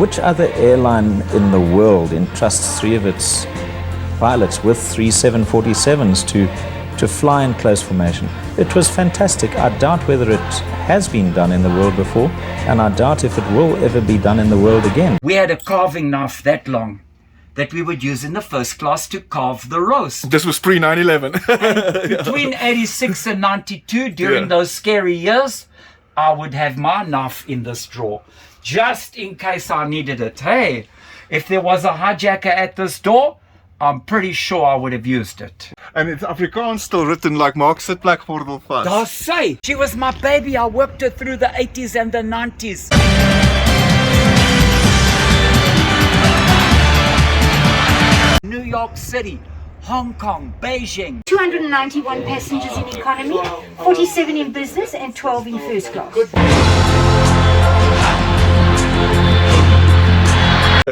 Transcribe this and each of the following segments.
which other airline in the world entrusts 3 of its pilots with 3 747s to fly in close formation? It was fantastic. I doubt whether it has been done in the world before, and I doubt if it will ever be done in the world again. We had a carving knife that long that we would use in the first class to carve the roast. This was pre 9/11. Between 86 and 92, during those scary years, I would have my knife in this drawer, just in case I needed it. Hey, if there was a hijacker at this door, I'm pretty sure I would have used it. And it's Afrikaans still written like Mark Sitplak Gordel vas. Daar say, she was my baby. I worked her through the 80s and the 90s. New York City, Hong Kong, Beijing. 291 passengers in economy, 47 in business and 12 in first class.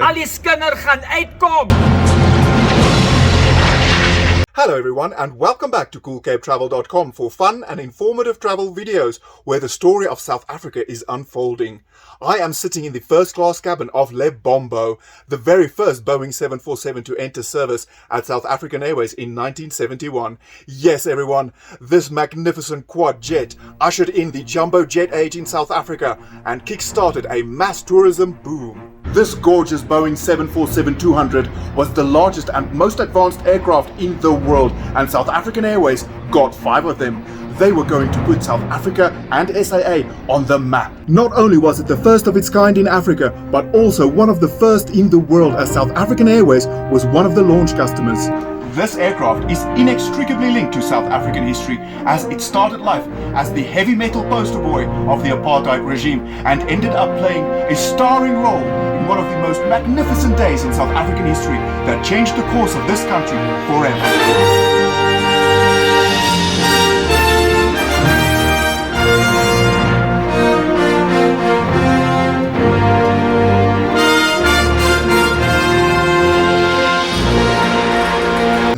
Al die skinder gaan uitkom. Hello everyone and welcome back to coolcapetravel.com for fun and informative travel videos where the story of South Africa is unfolding. I am sitting in the first class cabin of Lebombo, the very first Boeing 747 to enter service at South African Airways in 1971. Yes everyone, this magnificent quad jet ushered in the jumbo jet age in South Africa and kick-started a mass tourism boom. This gorgeous Boeing 747-200 was the largest and most advanced aircraft in the world, and South African Airways got 5 of them. They were going to put South Africa and SAA on the map. Not only was it the first of its kind in Africa, but also one of the first in the world, as South African Airways was one of the launch customers. This aircraft is inextricably linked to South African history, as it started life as the heavy metal poster boy of the Apartheid regime and ended up playing a starring role in one of the most magnificent days in South African history that changed the course of this country forever.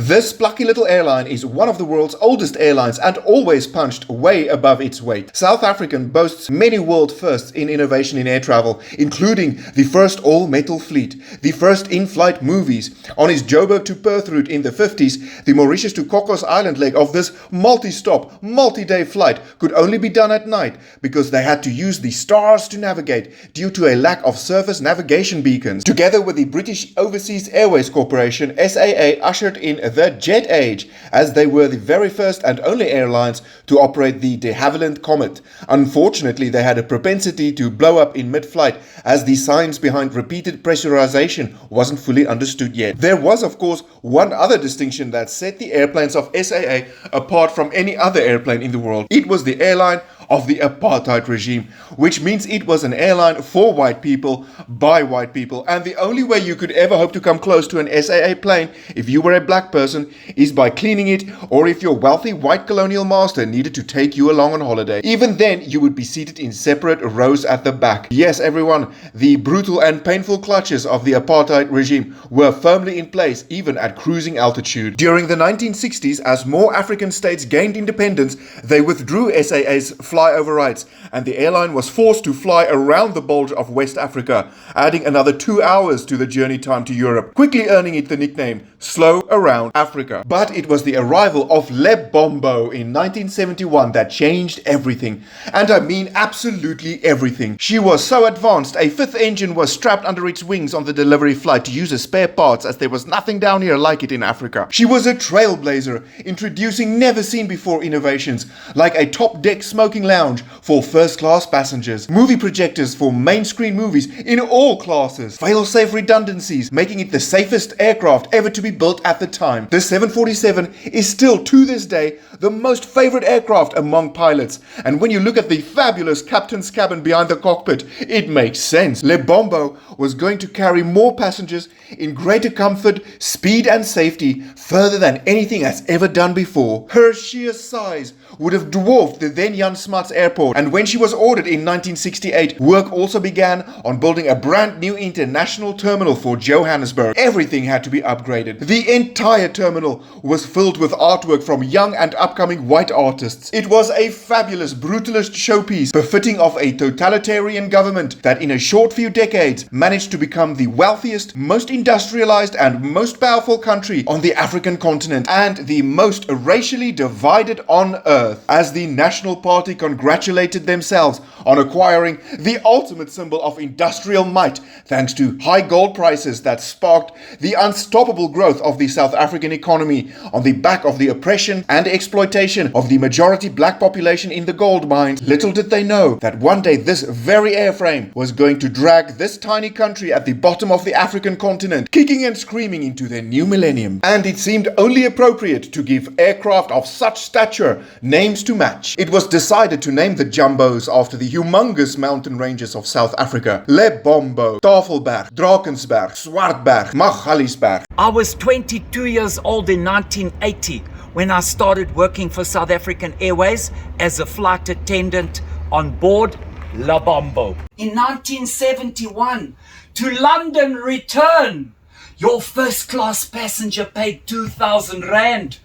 This plucky little airline is one of the world's oldest airlines and always punched way above its weight. South African boasts many world firsts in innovation in air travel, including the first all-metal fleet, the first in-flight movies. On its Joburg to Perth route in the 50s, the Mauritius to Cocos Island leg of this multi-stop, multi-day flight could only be done at night because they had to use the stars to navigate due to a lack of surface navigation beacons. Together with the British Overseas Airways Corporation, SAA ushered in the jet age, as they were the very first and only airlines to operate the de Havilland Comet. Unfortunately, they had a propensity to blow up in mid-flight, as the science behind repeated pressurization wasn't fully understood yet. There was, of course, one other distinction that set the airplanes of SAA apart from any other airplane in the world. It was the airline of the Apartheid regime, which means it was an airline for white people, by white people, and the only way you could ever hope to come close to an SAA plane, if you were a black person, is by cleaning it, or if your wealthy white colonial master needed to take you along on holiday. Even then, you would be seated in separate rows at the back. Yes, everyone, the brutal and painful clutches of the Apartheid regime were firmly in place, even at cruising altitude. During the 1960s, as more African states gained independence, they withdrew SAA's flyover rights, and the airline was forced to fly around the bulge of West Africa, adding another 2 hours to the journey time to Europe, quickly earning it the nickname Slow Around Africa. But it was the arrival of Lebombo in 1971 that changed everything, and I mean absolutely everything. She was so advanced, a 5th engine was strapped under its wings on the delivery flight to use as spare parts, as there was nothing down here like it in Africa. She was a trailblazer, introducing never seen before innovations, like a top deck smoking lounge for first class passengers, movie projectors for main screen movies in all classes, fail-safe redundancies, making it the safest aircraft ever to be built at the time. The 747 is still to this day the most favorite aircraft among pilots, and when you look at the fabulous captain's cabin behind the cockpit, it makes sense. Lebombo was going to carry more passengers in greater comfort, speed and safety further than anything has ever done before. Her sheer size would have dwarfed the then young Smuts Airport, and when she was ordered in 1968, work also began on building a brand new international terminal for Johannesburg. Everything had to be upgraded. The entire terminal was filled with artwork from young and upcoming white artists. It was a fabulous brutalist showpiece befitting of a totalitarian government that in a short few decades managed to become the wealthiest, most industrialized and most powerful country on the African continent and the most racially divided on earth, as the National Party congratulated themselves on acquiring the ultimate symbol of industrial might thanks to high gold prices that sparked the unstoppable growth of the South African economy on the back of the oppression and exploitation of the majority black population in the gold mines. Little did they know that one day this very airframe was going to drag this tiny country at the bottom of the African continent, kicking and screaming into their new millennium. And it seemed only appropriate to give aircraft of such stature names to match. It was decided to name the jumbos after the humongous mountain ranges of South Africa: Lebombo, Tafelberg, Drakensberg, Swartberg, Magaliesberg. I was 22 years old in 1980 when I started working for South African Airways as a flight attendant on board Lebombo. In 1971, to London return, your first class passenger paid 2,000 Rand.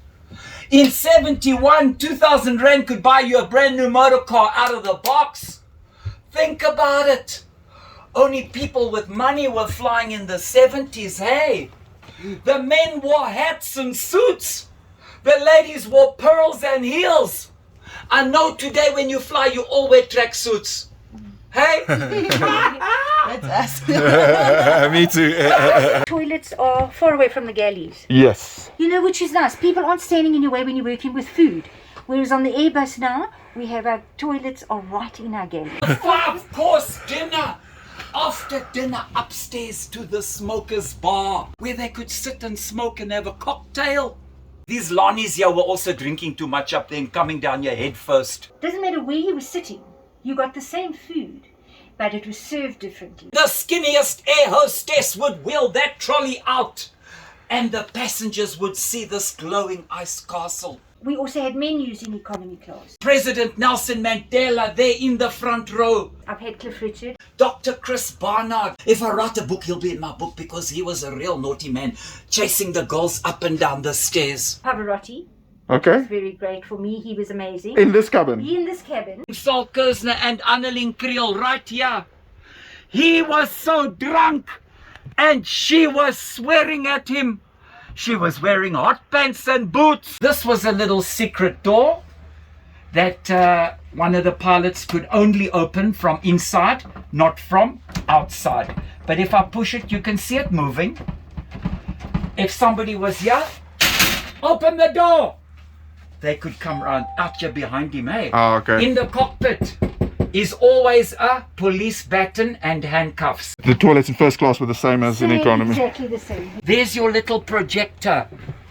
In 71, 2,000 Rand could buy you a brand new motor car out of the box. Think about it. Only people with money were flying in the 70s, hey? The men wore hats and suits. The ladies wore pearls and heels. I know today when you fly, you all wear tracksuits. Hey? That's us. Me too. Toilets are far away from the galleys. Yes. You know, which is nice. People aren't standing in your way when you're working with food. Whereas on the Airbus now, we have our toilets are right in our galley. 5-course dinner. After dinner, upstairs to the smoker's bar, where they could sit and smoke and have a cocktail. These Lonnies here were also drinking too much up there and coming down your head first. Doesn't matter where you were sitting, you got the same food, but it was served differently. The skinniest air hostess would wheel that trolley out, and the passengers would see this glowing ice castle. We also had menus in economy class. President Nelson Mandela there in the front row. I've had Cliff Richard. Dr. Chris Barnard. If I write a book, he'll be in my book because he was a real naughty man, chasing the girls up and down the stairs. Pavarotti. Okay. Very great for me. He was amazing. In this cabin. In this cabin. Saul Kersner and Annelien Kriel right here. He was so drunk and she was swearing at him. She was wearing hot pants and boots. This was a little secret door that one of the pilots could only open from inside, not from outside. But if I push it, you can see it moving. If somebody was here, open the door. They could come round out here behind him, eh? Oh, okay. In the cockpit is always a police baton and handcuffs. The toilets in first class were the same as in economy. Exactly the same. There's your little projector.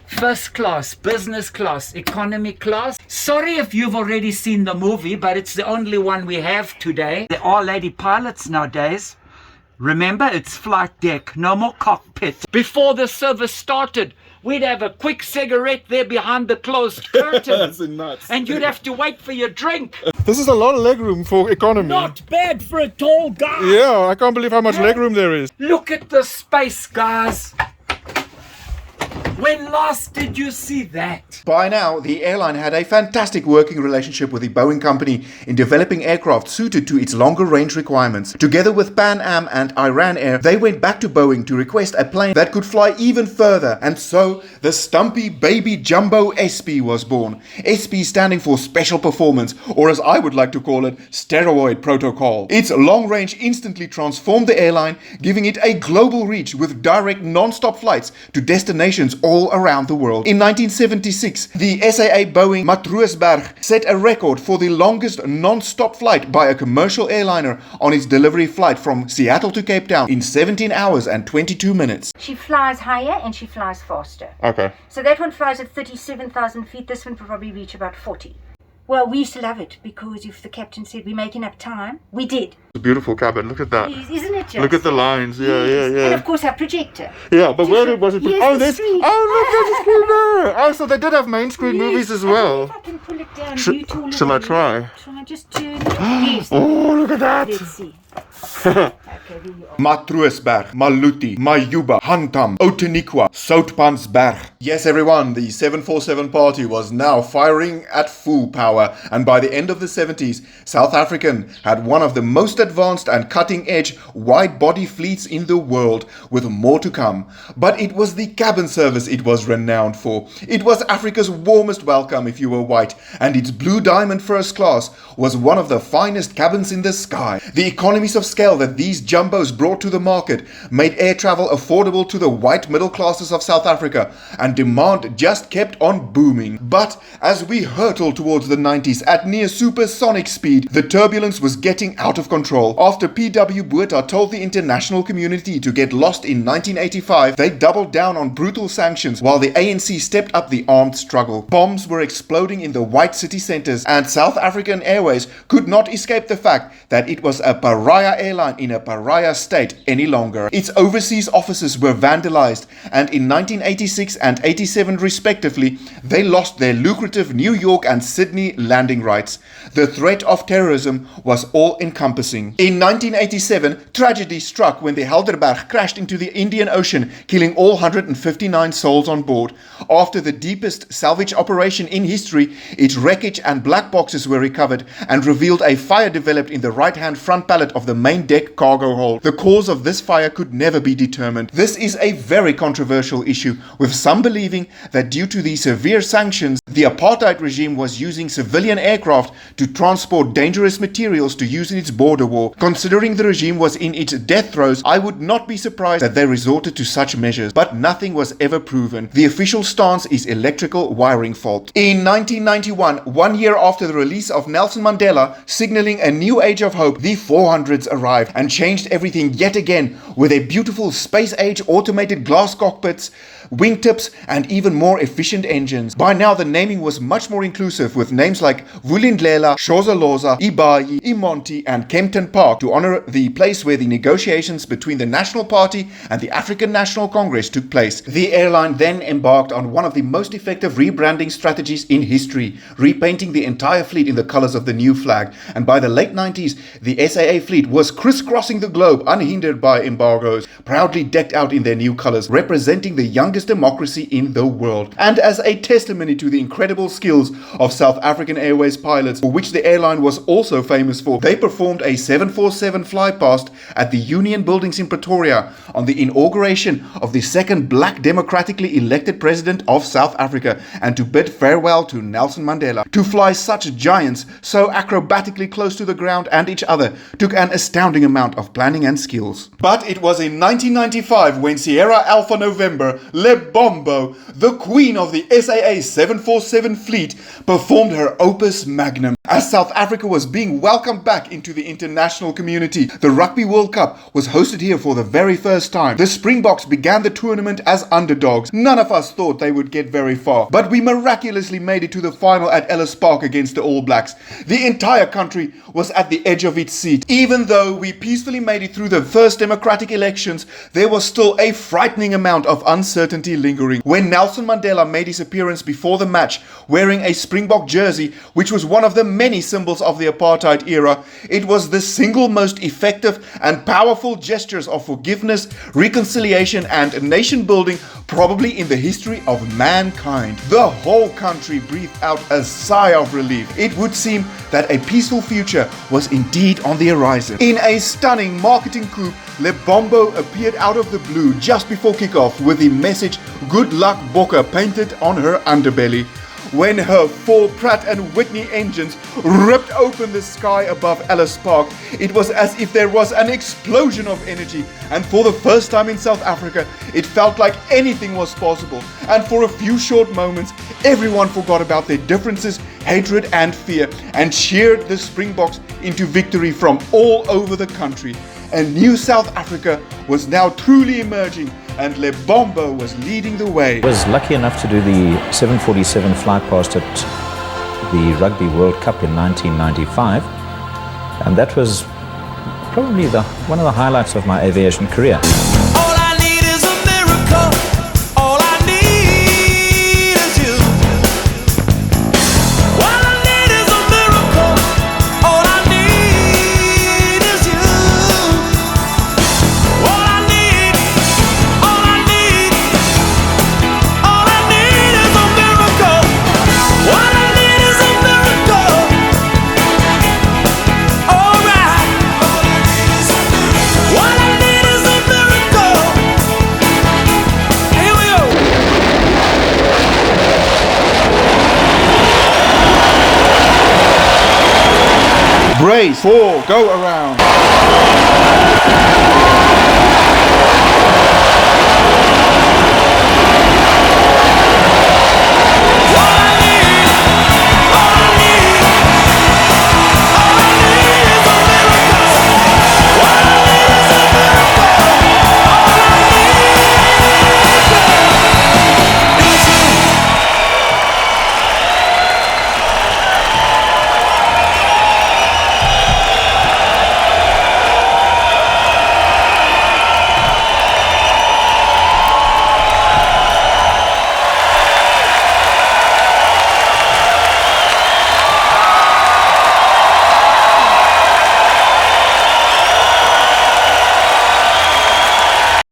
First class, business class, economy class. Sorry if you've already seen the movie, but it's the only one we have today. There are lady pilots nowadays. Remember, it's flight deck, no more cockpit. Before the service started, we'd have a quick cigarette there behind the closed curtain. That's nuts. And you'd have to wait for your drink. This is a lot of legroom for economy. Not bad for a tall guy. Yeah, I can't believe how much legroom there is. Look at the space, guys. When last did you see that? By now, the airline had a fantastic working relationship with the Boeing company in developing aircraft suited to its longer range requirements. Together with Pan Am and Iran Air, they went back to Boeing to request a plane that could fly even further, and so the stumpy baby jumbo SP was born. SP standing for Special Performance, or as I would like to call it, Steroid Protocol. Its long range instantly transformed the airline, giving it a global reach with direct non-stop flights to destinations all around the world. In 1976, the SAA Boeing Matroosberg set a record for the longest non-stop flight by a commercial airliner on its delivery flight from Seattle to Cape Town in 17 hours and 22 minutes. She flies higher and she flies faster. Okay. So that one flies at 37,000 feet. This one will probably reach about 40. Well, we used to love it because if the captain said we're making up time, we did. It's a beautiful cabin. Look at that. Isn't it just? Look at the lines. Yeah, And of course our projector. Yeah, but where was it? Here's Oh, the there's. screen. Oh, look, there's a screen there. Oh, so they did have main screen movies as I wonder well. if I can pull it down. Shall I try? Try just turn it. Yes. Oh, look at that. Let's see. Okay, there you are. Matroosberg, Maluti, Mayuba, Hantam, Outeniqua, Soutpansberg. Yes, everyone, the 747 party was now firing at full power, and by the end of the 70s, South African had one of the most advanced and cutting-edge wide-body fleets in the world, with more to come. But it was the cabin service it was renowned for. It was Africa's warmest welcome if you were white, and its Blue Diamond First Class was one of the finest cabins in the sky. The economies of scale that these jumbos brought to the market made air travel affordable to the white middle classes of South Africa, and demand just kept on booming. But as we hurtled towards the 90s at near supersonic speed, the turbulence was getting out of control. After P.W. Botha told the international community to get lost in 1985, they doubled down on brutal sanctions while the ANC stepped up the armed struggle. Bombs were exploding in the white city centers, and South African Airways could not escape the fact that it was a pariah airline in a pariah state any longer. Its overseas offices were vandalized, and in 1986 and 87 respectively, they lost their lucrative New York and Sydney landing rights. The threat of terrorism was all-encompassing. In 1987, tragedy struck when the Helderberg crashed into the Indian Ocean, killing all 159 souls on board. After the deepest salvage operation in history, its wreckage and black boxes were recovered and revealed a fire developed in the right-hand front pallet of the main deck cargo hold. The cause of this fire could never be determined. This is a very controversial issue, with some believing that due to the severe sanctions, the apartheid regime was using civilian aircraft to transport dangerous materials to use in its border war. Considering the regime was in its death throes, I would not be surprised that they resorted to such measures, but nothing was ever proven. The official stance is electrical wiring fault. In 1991, 1 year after the release of Nelson Mandela, signaling a new age of hope, the 400s arrived and changed everything yet again with a beautiful space-age automated glass cockpits, wingtips, and even more efficient engines. By now, the naming was much more inclusive, with names like Vulindlela, Shozaloza, Ibayi, Imonti, and Kempton Park to honor the place where the negotiations between the National Party and the African National Congress took place. The airline then embarked on one of the most effective rebranding strategies in history, repainting the entire fleet in the colors of the new flag. And by the late 90s, the SAA fleet was crisscrossing the globe unhindered by embargoes, proudly decked out in their new colors, representing the youngest democracy in the world. And as a testimony to the incredible skills of South African Airways pilots, for which the airline was also famous for, they performed a 747 flypast at the Union Buildings in Pretoria on the inauguration of the second black democratically elected president of South Africa, and to bid farewell to Nelson Mandela. To fly such giants so acrobatically close to the ground and each other took an astounding amount of planning and skills. But it was in 1995 when Sierra Alpha November, Lebombo, the queen of the SAA 747 fleet, performed her opus magnum. As South Africa was being welcomed back into the international community, the Rugby World Cup was hosted here for the very first time. The Springboks began the tournament as underdogs. None of us thought they would get very far, but we miraculously made it to the final at Ellis Park against the All Blacks. The entire country was at the edge of its seat. Even though we peacefully made it through the first democratic elections, there was still a frightening amount of uncertainty lingering. When Nelson Mandela made his appearance before the match, wearing a Springbok jersey, which was one of the many symbols of the apartheid era, it was the single most effective and powerful gestures of forgiveness, reconciliation, and nation building probably in the history of mankind. The whole country breathed out a sigh of relief. It would seem that a peaceful future was indeed on the horizon. In a stunning marketing coup, Lebombo appeared out of the blue just before kickoff with the message "Good luck Bokke" painted on her underbelly. When her 4 Pratt & Whitney engines ripped open the sky above Ellis Park, it was as if there was an explosion of energy, and for the first time in South Africa, it felt like anything was possible. And for a few short moments, everyone forgot about their differences, hatred and fear, and cheered the Springboks into victory from all over the country. A new South Africa was now truly emerging, and Lebombo was leading the way. I was lucky enough to do the 747 flight past at the Rugby World Cup in 1995, and that was probably one of the highlights of my aviation career. All I need is a miracle. All I need is you. All I need is a miracle. All I need is you. All I need, all I need, all I need is a miracle. All I need is a miracle. All right. All I need is a miracle. Here we go. Brace for go around.